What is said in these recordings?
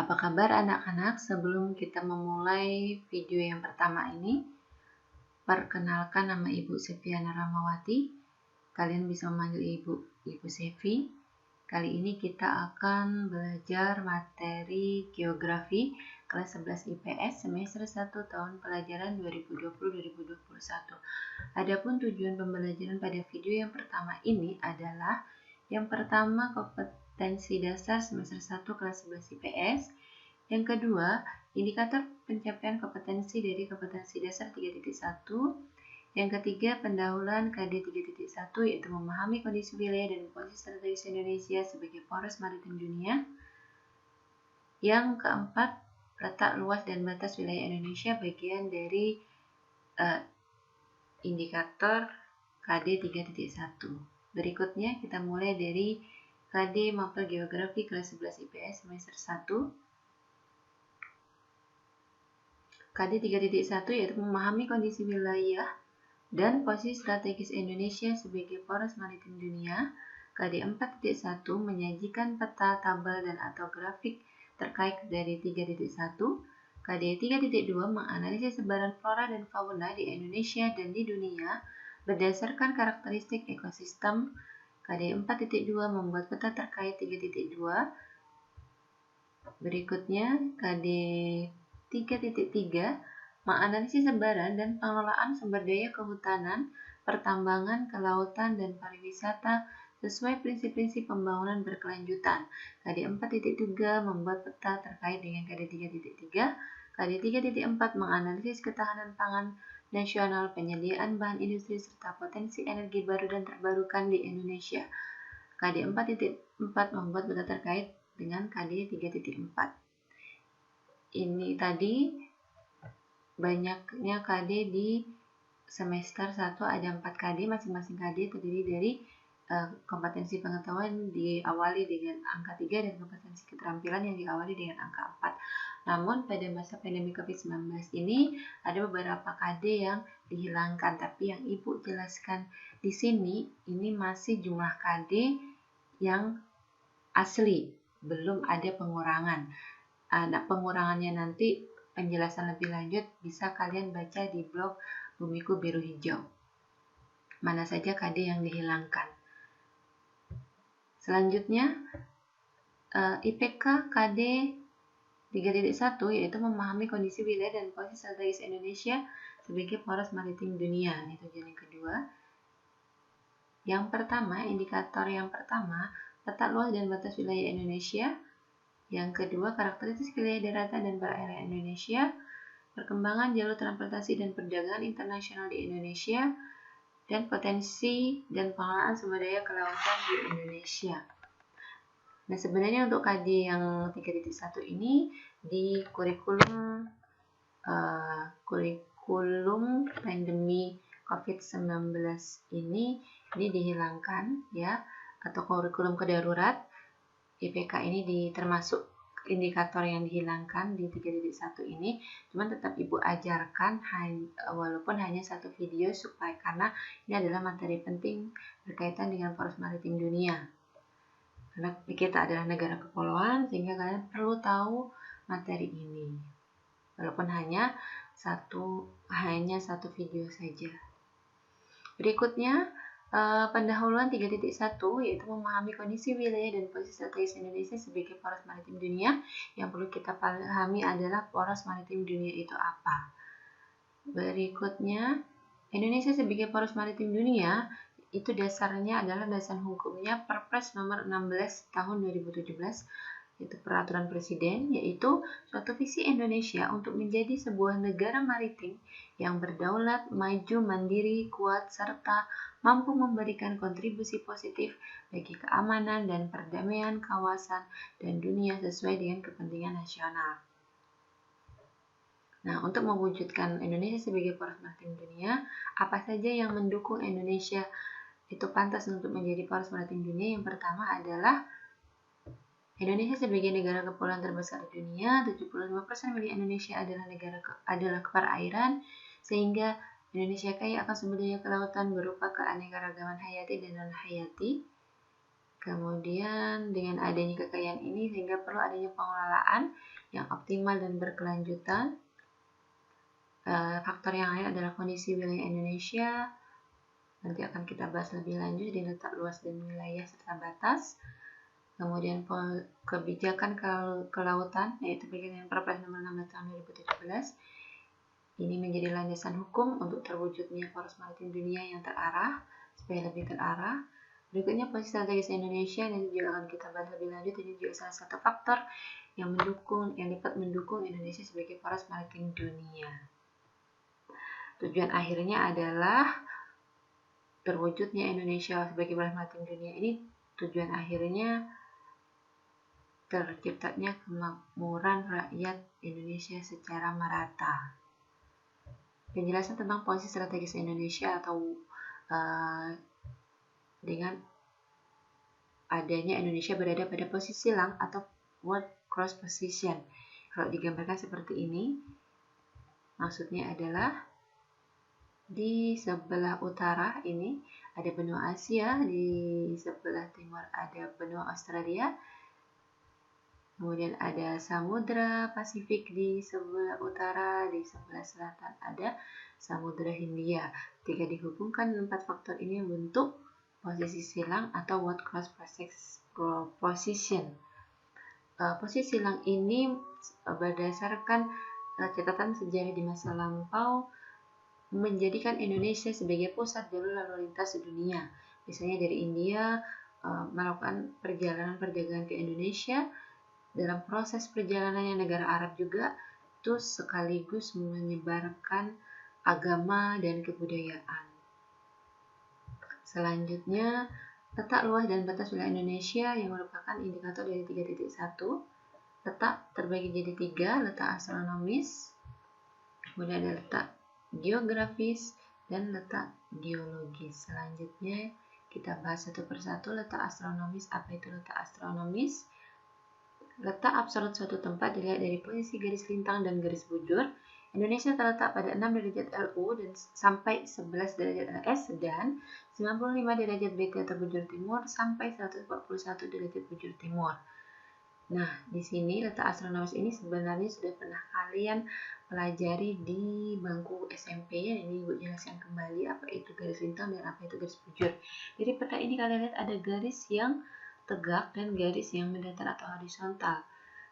Apa kabar anak-anak? Sebelum kita memulai video yang pertama ini, perkenalkan nama Ibu Seviana Ramawati. Kalian bisa memanggil Ibu Sevi. Kali ini kita akan belajar materi Geografi kelas 11 IPS semester 1 tahun pelajaran 2020-2021. Adapun tujuan pembelajaran pada video yang pertama ini adalah yang pertama kompetensi dasar semester 1 kelas 11 IPS. Yang kedua, indikator pencapaian kompetensi dari kompetensi dasar 3.1. Yang ketiga, pendahuluan KD 3.1 yaitu memahami kondisi wilayah dan posisi strategis Indonesia sebagai poros maritim dunia. Yang keempat, letak luas dan batas wilayah Indonesia bagian dari indikator KD 3.1. Berikutnya kita mulai dari KD Mapel Geografi kelas 11 IPS semester 1. KD 3.1 yaitu memahami kondisi wilayah dan posisi strategis Indonesia sebagai poros maritim dunia. KD 4.1 menyajikan peta, tabel, dan atau grafik terkait dari 3.1. KD 3.2 menganalisis sebaran flora dan fauna di Indonesia dan di dunia berdasarkan karakteristik ekosistem. KD 4.2 membuat peta terkait 3.2. Berikutnya KD 3.3 menganalisis sebaran dan pengelolaan sumber daya kehutanan, pertambangan, kelautan, dan pariwisata sesuai prinsip-prinsip pembangunan berkelanjutan. KD 4.3 membuat peta terkait dengan KD 3.3. KD 3.4 menganalisis ketahanan pangan nasional, penyediaan bahan industri, serta potensi energi baru dan terbarukan di Indonesia. KD 4.4 membuat peta terkait dengan KD 3.4. Ini tadi banyaknya KD di semester 1 ada 4 KD, masing-masing KD terdiri dari kompetensi pengetahuan diawali dengan angka 3 dan kompetensi keterampilan yang diawali dengan angka 4. Namun pada masa pandemi COVID-19 ini ada beberapa KD yang dihilangkan, tapi yang Ibu jelaskan di sini ini masih jumlah KD yang asli, belum ada pengurangan. Pengurangannya nanti penjelasan lebih lanjut bisa kalian baca di blog Bumiku Biru Hijau. Mana saja KD yang dihilangkan. Selanjutnya IPK KD 3.1 yaitu memahami kondisi wilayah dan posisi strategis Indonesia sebagai poros maritim dunia. Ini tujuan yang kedua. Yang pertama, indikator yang pertama, peta luas dan batas wilayah Indonesia. Yang kedua, karakteristik wilayah daratan dan perairan Indonesia, perkembangan jalur transportasi dan perdagangan internasional di Indonesia, dan potensi dan pengelolaan sumber daya kelautan di Indonesia. Nah, sebenarnya untuk KD yang 3.1 ini di kurikulum pandemi COVID-19 ini dihilangkan ya, atau kurikulum kedarurat. IPK ini termasuk indikator yang dihilangkan di 3.1 ini, cuman tetap Ibu ajarkan walaupun hanya satu video supaya karena ini adalah materi penting berkaitan dengan poros maritim dunia. Karena kita adalah negara kepulauan sehingga kalian perlu tahu materi ini. Walaupun hanya satu video saja. Berikutnya pendahuluan 3.1 yaitu memahami kondisi wilayah dan posisi strategis Indonesia sebagai poros maritim dunia. Yang perlu kita pahami adalah poros maritim dunia itu apa. Berikutnya, Indonesia sebagai poros maritim dunia itu dasarnya adalah dasar hukumnya Perpres nomor 16 tahun 2017 yaitu peraturan presiden, yaitu suatu visi Indonesia untuk menjadi sebuah negara maritim yang berdaulat, maju, mandiri, kuat, serta mampu memberikan kontribusi positif bagi keamanan dan perdamaian kawasan dan dunia sesuai dengan kepentingan nasional. Nah, untuk mewujudkan Indonesia sebagai poros maritim dunia, apa saja yang mendukung Indonesia itu pantas untuk menjadi poros maritim dunia? Yang pertama adalah Indonesia sebagai negara kepulauan terbesar di dunia, 75% milik Indonesia adalah perairan, sehingga Indonesia kaya akan sumber daya kelautan berupa keanekaragaman hayati dan non-hayati. Kemudian dengan adanya kekayaan ini sehingga perlu adanya pengelolaan yang optimal dan berkelanjutan. Faktor yang lain adalah kondisi wilayah Indonesia. Nanti akan kita bahas lebih lanjut di letak luas dan wilayah serta batas. Kemudian kebijakan kelautan, yaitu berdasarkan Perpres nomor 16 tahun 2017. Ini menjadi landasan hukum untuk terwujudnya poros maritim dunia yang terarah, supaya lebih terarah. Berikutnya posisi strategis Indonesia, dan juga akan kita bahas lebih lanjut. Ini juga salah satu faktor yang dapat mendukung Indonesia sebagai poros maritim dunia. Tujuan akhirnya adalah terwujudnya Indonesia sebagai poros maritim dunia. Ini tujuan akhirnya terciptanya kemakmuran rakyat Indonesia secara merata. Penjelasan tentang posisi strategis Indonesia atau dengan adanya Indonesia berada pada posisi silang atau world cross position. Kalau digambarkan seperti ini, maksudnya adalah di sebelah utara ini ada benua Asia, di sebelah timur ada benua Australia, kemudian ada Samudra Pasifik di sebelah utara, di sebelah selatan ada Samudra Hindia. Ketika dihubungkan 4 faktor ini membentuk posisi silang atau world cross position. Posisi silang ini berdasarkan catatan sejarah di masa lampau menjadikan Indonesia sebagai pusat jalur lalu lintas di dunia. Misalnya dari India melakukan perjalanan perdagangan ke Indonesia. Dalam proses perjalanannya negara Arab juga itu sekaligus menyebarkan agama dan kebudayaan. Selanjutnya, letak luas dan batas wilayah Indonesia yang merupakan indikator dari 3.1. Letak terbagi jadi 3, letak astronomis, kemudian ada letak geografis, dan letak geologis. Selanjutnya kita bahas satu persatu. Letak astronomis. Apa itu letak astronomis? Letak absolut suatu tempat dilihat dari posisi garis lintang dan garis bujur. Indonesia terletak pada 6 derajat LU dan sampai 11 derajat LS dan 95 derajat BT atau bujur timur sampai 141 derajat bujur timur. Nah, di sini letak astronomis ini sebenarnya sudah pernah kalian pelajari di bangku SMP ya. Ini Ibu jelaskan kembali apa itu garis lintang dan apa itu garis bujur. Jadi peta ini kalian lihat ada garis yang tegak dan garis yang mendatar atau horizontal.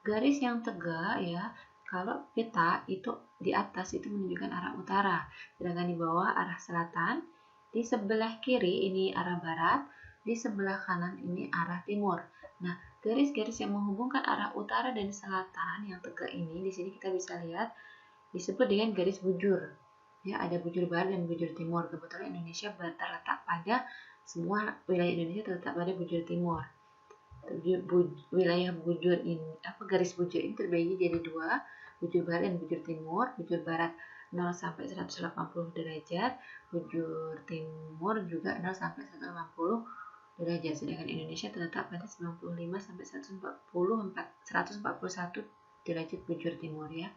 Garis yang tegak ya, kalau peta itu di atas itu menunjukkan arah utara, sedangkan di bawah arah selatan, di sebelah kiri ini arah barat, di sebelah kanan ini arah timur. Nah, garis-garis yang menghubungkan arah utara dan selatan yang tegak ini di sini kita bisa lihat disebut dengan garis bujur. Ya, ada bujur barat dan bujur timur. Kebetulan Indonesia terletak pada semua wilayah Indonesia terletak pada bujur timur. Wilayah bujur ini garis bujur ini terbagi jadi 2, bujur barat dan bujur timur. Bujur barat 0 sampai 180 derajat, bujur timur juga 0 sampai 180 derajat. Sedangkan Indonesia terletak pada 95 sampai 141 derajat bujur timur ya.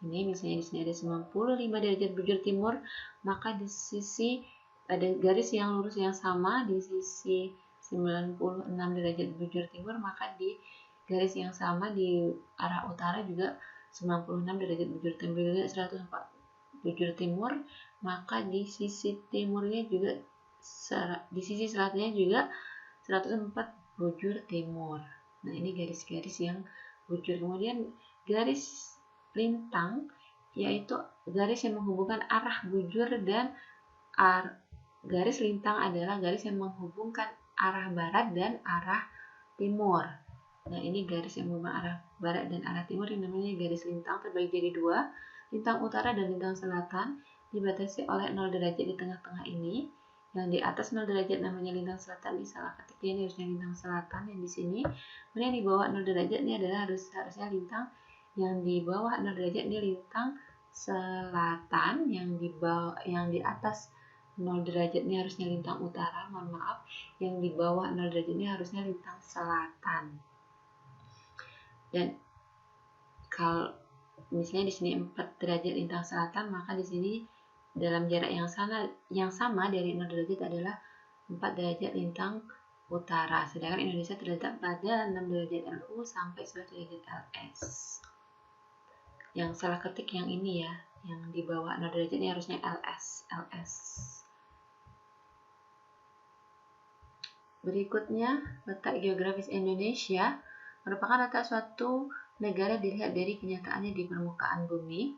Ini misalnya di sini ada 95 derajat bujur timur, maka di sisi ada garis yang lurus yang sama di sisi 96 derajat bujur timur, maka di garis yang sama di arah utara juga 96 derajat bujur timur, juga 104 bujur timur, maka di sisi timurnya juga di sisi selatan juga 104 bujur timur. Nah, ini garis-garis yang bujur. Kemudian garis lintang yaitu garis yang menghubungkan arah bujur dan garis lintang adalah garis yang menghubungkan arah barat dan arah timur. Nah, ini garis yang menghubungkan arah barat dan arah timur yang namanya garis lintang, terbagi jadi 2, lintang utara dan lintang selatan, dibatasi oleh 0 derajat di tengah-tengah ini. Yang di atas 0 derajat namanya lintang selatan, ini salah ketik, ini harusnya lintang selatan yang di sini. Kemudian di bawah 0 derajat ini adalah harusnya lintang yang di bawah 0 derajat ini lintang selatan, yang di atas 0 derajat ini harusnya lintang utara, mohon maaf, yang di bawah 0 derajat ini harusnya lintang selatan. Dan kalau misalnya di sini 4 derajat lintang selatan, maka di sini dalam jarak yang sama dari 0 derajat adalah 4 derajat lintang utara, sedangkan Indonesia terletak pada 6 derajat LU sampai 11 derajat LS. Yang salah ketik yang ini ya, yang di bawah 0 derajat ini harusnya LS. Berikutnya, letak geografis Indonesia merupakan letak suatu negara dilihat dari kenyataannya di permukaan bumi.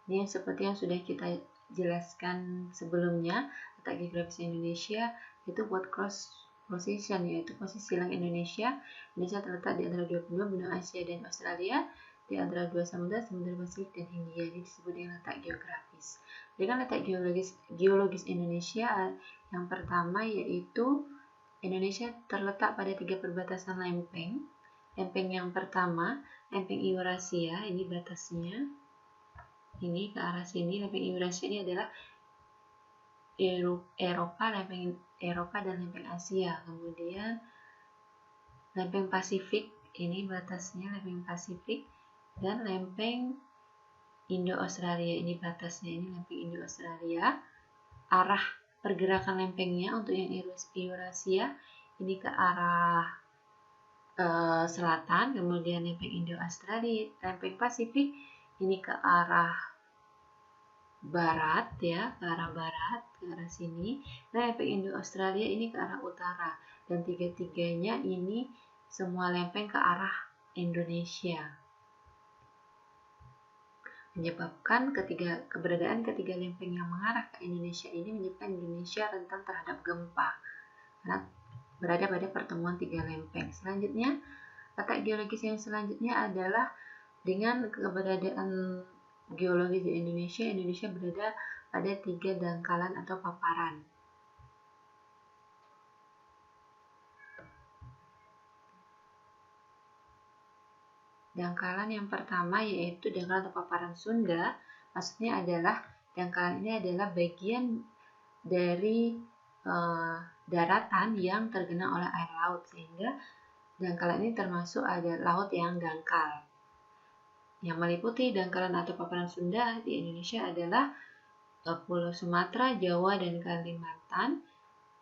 Ini seperti yang sudah kita jelaskan sebelumnya, letak geografis Indonesia itu buat cross position, yaitu posisi silang Indonesia. Indonesia terletak di antara 22 benua Asia dan Australia, di antara dua samudra, Samudra Pasifik dan Hindia. Ini disebut dengan letak geografis. Dengan letak geologis Indonesia, yang pertama yaitu Indonesia terletak pada 3 perbatasan lempeng. Lempeng yang pertama, lempeng Eurasia, ini batasnya. Ini ke arah sini, lempeng Eurasia ini adalah Eropa, lempeng Eropa dan lempeng Asia. Kemudian lempeng Pasifik, ini batasnya lempeng Pasifik, dan lempeng Indo-Australia, ini batasnya, ini lempeng Indo-Australia. Arah pergerakan lempengnya untuk yang Eurasia ini ke arah selatan, kemudian lempeng Indo-Australia, lempeng Pasifik ini ke arah barat ya, ke arah barat, ke arah sini. Nah, lempeng Indo-Australia ini ke arah utara, dan tiga-tiganya ini semua lempeng ke arah Indonesia. Menyebabkan keberadaan ketiga lempeng yang mengarah ke Indonesia ini menyebabkan Indonesia rentan terhadap gempa karena berada pada pertemuan tiga lempeng. Selanjutnya, letak geologis yang selanjutnya adalah dengan keberadaan geologis di Indonesia, Indonesia berada pada 3 dangkalan atau paparan. Dangkalan yang pertama yaitu dangkalan atau paparan Sunda. Maksudnya adalah dangkalan ini adalah bagian dari daratan yang tergenang oleh air laut, sehingga dangkalan ini termasuk ada laut yang dangkal. Yang meliputi dangkalan atau paparan Sunda di Indonesia adalah Pulau Sumatera, Jawa, dan Kalimantan.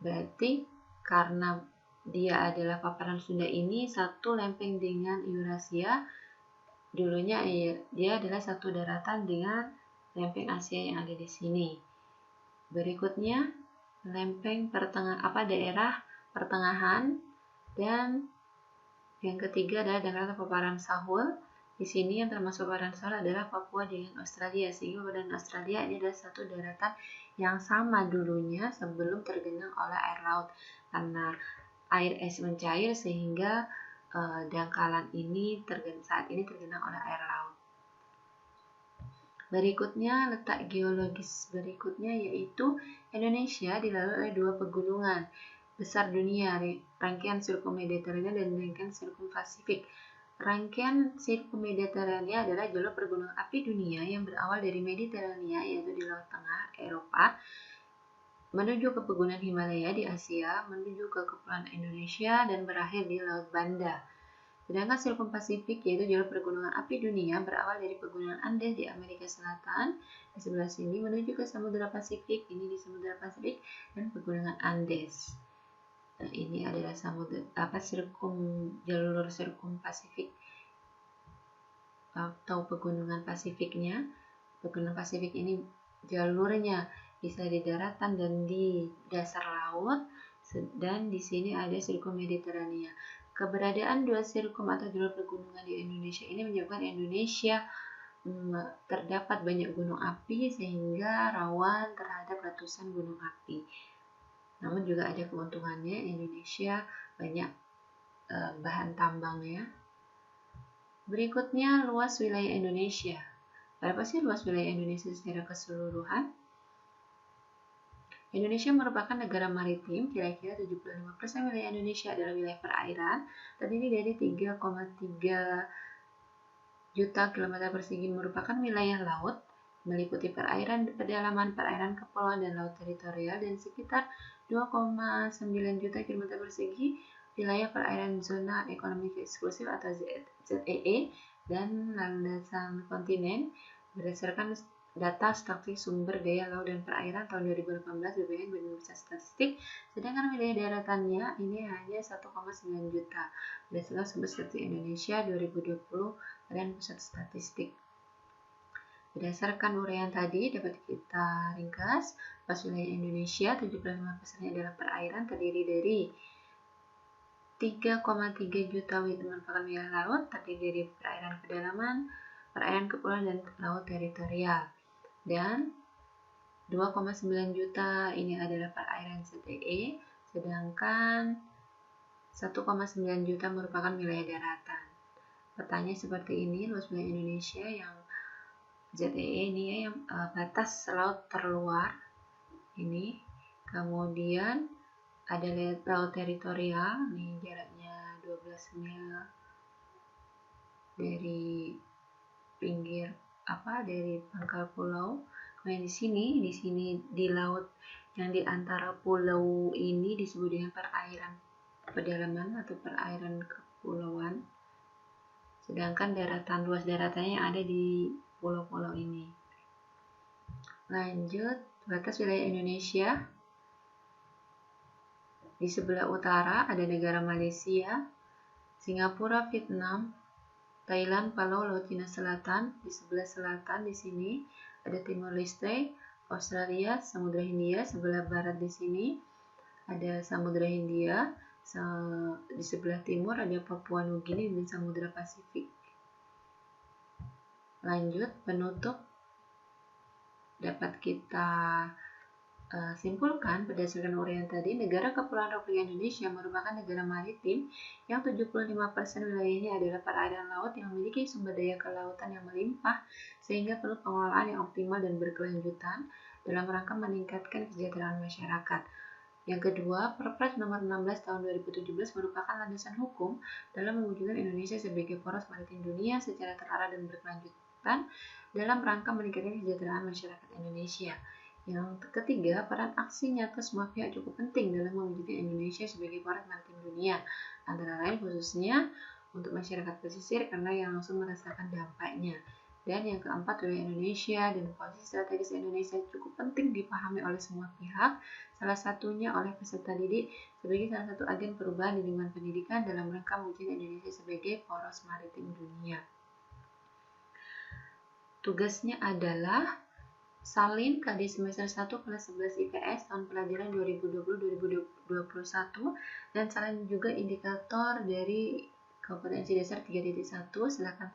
Berarti karena dia adalah paparan Sunda ini satu lempeng dengan Eurasia, dulunya dia adalah satu daratan dengan lempeng Asia yang ada di sini. Berikutnya lempeng daerah pertengahan, dan yang ketiga adalah dangkalan paparan Sahul. Di sini yang termasuk paparan Sahul adalah Papua dengan Australia, sehingga Papua dan Australia ini adalah satu daratan yang sama dulunya sebelum tergenang oleh air laut. Karena air es mencair sehingga dangkalan ini saat ini tergenang oleh air laut. Berikutnya, letak geologis berikutnya yaitu Indonesia dilalui oleh 2 pegunungan besar dunia, rangkaian sirkum-Mediterania dan rangkaian sirkum-Pasifik. Rangkaian sirkum-Mediterania adalah jalur pergunungan api dunia yang berawal dari Mediterania, yaitu di Laut Tengah, Eropa, menuju ke pegunungan Himalaya di Asia, menuju ke Kepulauan Indonesia, dan berakhir di Laut Banda. Sedangkan sirkum Pasifik yaitu jalur pergunungan api dunia berawal dari pegunungan Andes di Amerika Selatan di sebelah sini menuju ke Samudra Pasifik, ini di Samudra Pasifik, dan pegunungan Andes. Nah, ini adalah jalur sirkum Pasifik atau pegunungan Pasifiknya. Pegunungan Pasifik ini jalurnya bisa di daratan dan di dasar laut, dan di sini ada sirkum Mediterania. Keberadaan 2 sirkum atau jalur pegunungan di Indonesia ini menyebabkan Indonesia terdapat banyak gunung api sehingga rawan terhadap letusan gunung api. Namun juga ada keuntungannya, Indonesia banyak bahan tambangnya. Berikutnya, luas wilayah Indonesia. Berapa sih luas wilayah Indonesia secara keseluruhan? Indonesia merupakan negara maritim, kira-kira 75% wilayah Indonesia adalah wilayah perairan, terdiri dari 3,3 juta kilometer persegi merupakan wilayah laut, meliputi perairan pedalaman, perairan kepulauan, dan laut teritorial, dan sekitar 2,9 juta kilometer persegi wilayah perairan zona ekonomi eksklusif atau ZEE dan landasan kontinen. Berdasarkan data statistik sumber daya laut dan perairan tahun 2018 BPN Badan Pusat Statistik, sedangkan wilayah daratannya ini hanya 1,9 juta. Berdasarkan sumber statistik Indonesia 2020 Badan Pusat Statistik. Berdasarkan uraian tadi dapat kita ringkas, luas wilayah Indonesia 75% adalah perairan, terdiri dari 3,3 juta merupakan wilayah laut, terdiri dari perairan pedalaman, perairan kepulauan, dan laut teritorial. Dan 2,9 juta ini adalah perairan ZEE, sedangkan 1,9 juta merupakan wilayah daratan. Pertanyaan seperti ini, luas wilayah Indonesia yang ZEE ini yang batas laut terluar ini, kemudian ada laut teritorial, ini jaraknya 12 mil dari pinggir dari pangkal pulau. Kemudian di sini di laut yang di antara pulau ini disebut dengan perairan pedalaman atau perairan kepulauan. Sedangkan luas daratannya yang ada di pulau-pulau ini. Lanjut, batas wilayah Indonesia. Di sebelah utara ada negara Malaysia, Singapura, Vietnam, Thailand, Palau, Laut Cina Selatan. Di sebelah selatan di sini ada Timor Leste, Australia, Samudra Hindia. Sebelah barat di sini ada Samudra Hindia. Di sebelah timur ada Papua Nugini dan Samudra Pasifik. Lanjut, penutup dapat kita simpulkan berdasarkan uraian tadi, negara Kepulauan Republik Indonesia merupakan negara maritim yang 75% wilayahnya adalah perairan laut yang memiliki sumber daya kelautan yang melimpah sehingga perlu pengelolaan yang optimal dan berkelanjutan dalam rangka meningkatkan kesejahteraan masyarakat. Yang kedua, Perpres nomor 16 tahun 2017 merupakan landasan hukum dalam mewujudkan Indonesia sebagai poros maritim dunia secara terarah dan berkelanjutan dalam rangka meningkatkan kesejahteraan masyarakat Indonesia. Yang ketiga, peran aksi nyata semua pihak cukup penting dalam mewujudkan Indonesia sebagai poros maritim dunia, antara lain khususnya untuk masyarakat pesisir karena yang langsung merasakan dampaknya. Dan yang keempat, wilayah Indonesia dan posisi strategis Indonesia cukup penting dipahami oleh semua pihak, salah satunya oleh peserta didik sebagai salah satu agen perubahan di lingkungan pendidikan dalam rangka mewujudkan Indonesia sebagai poros maritim dunia. Tugasnya adalah salin KD semester 1 kelas 11 IPS tahun pelajaran 2020-2021 dan salin juga indikator dari kompetensi dasar 3.1. Silakan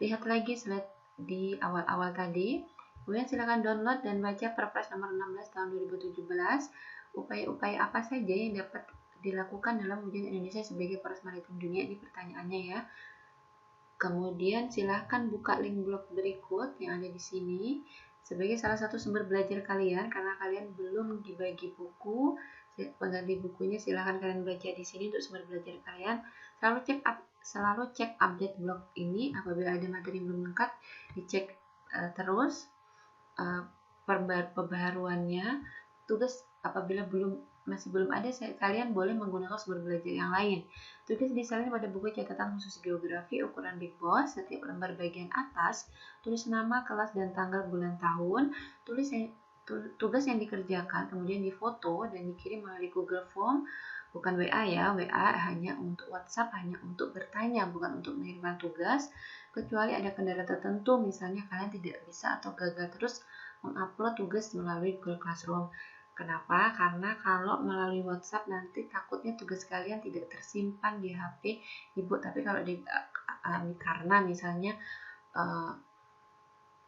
lihat lagi slide di awal-awal tadi. Kemudian silakan download dan baca Perpres nomor 16 tahun 2017. Upaya-upaya apa saja yang dapat dilakukan dalam mewujudkan Indonesia sebagai poros maritim dunia, ini pertanyaannya ya. Kemudian silakan buka link blog berikut yang ada di sini sebagai salah satu sumber belajar kalian karena kalian belum dibagi buku. Pengganti bukunya silahkan kalian baca di sini untuk sumber belajar kalian. Selalu cek update blog ini apabila ada materi yang belum lengkap, dicek terus pembaharuannya. Tugas apabila masih belum ada, kalian boleh menggunakan sumber belajar yang lain. Tugas disalin pada buku catatan khusus geografi ukuran Big Boss. Setiap lembar bagian atas tulis nama, kelas, dan tanggal bulan tahun. Tugas yang dikerjakan kemudian difoto dan dikirim melalui Google Form, bukan WA ya. WA hanya untuk WhatsApp, hanya untuk bertanya, bukan untuk mengirimkan tugas, kecuali ada kendala tertentu, misalnya kalian tidak bisa atau gagal terus mengupload tugas melalui Google Classroom. Kenapa? Karena kalau melalui WhatsApp nanti takutnya tugas kalian tidak tersimpan di HP ibu. Tapi kalau karena misalnya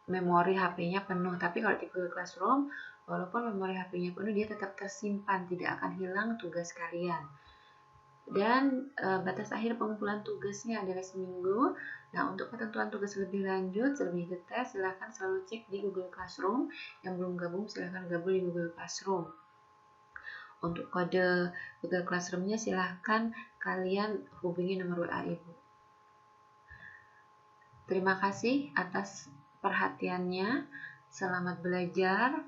memori HP-nya penuh. Tapi kalau di Google Classroom, walaupun memori HP-nya penuh, dia tetap tersimpan, tidak akan hilang tugas kalian. Dan batas akhir pengumpulan tugasnya adalah seminggu. Nah, untuk ketentuan tugas lebih lanjut, lebih detail, silahkan selalu cek di Google Classroom. Yang belum gabung, silahkan gabung di Google Classroom. Untuk kode Google Classroom-nya silahkan kalian hubungi nomor WA Ibu. Terima kasih atas perhatiannya. Selamat belajar.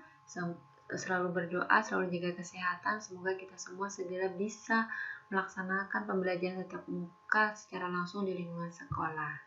Selalu berdoa, selalu jaga kesehatan. Semoga kita semua segera bisa melaksanakan pembelajaran tatap muka secara langsung di lingkungan sekolah.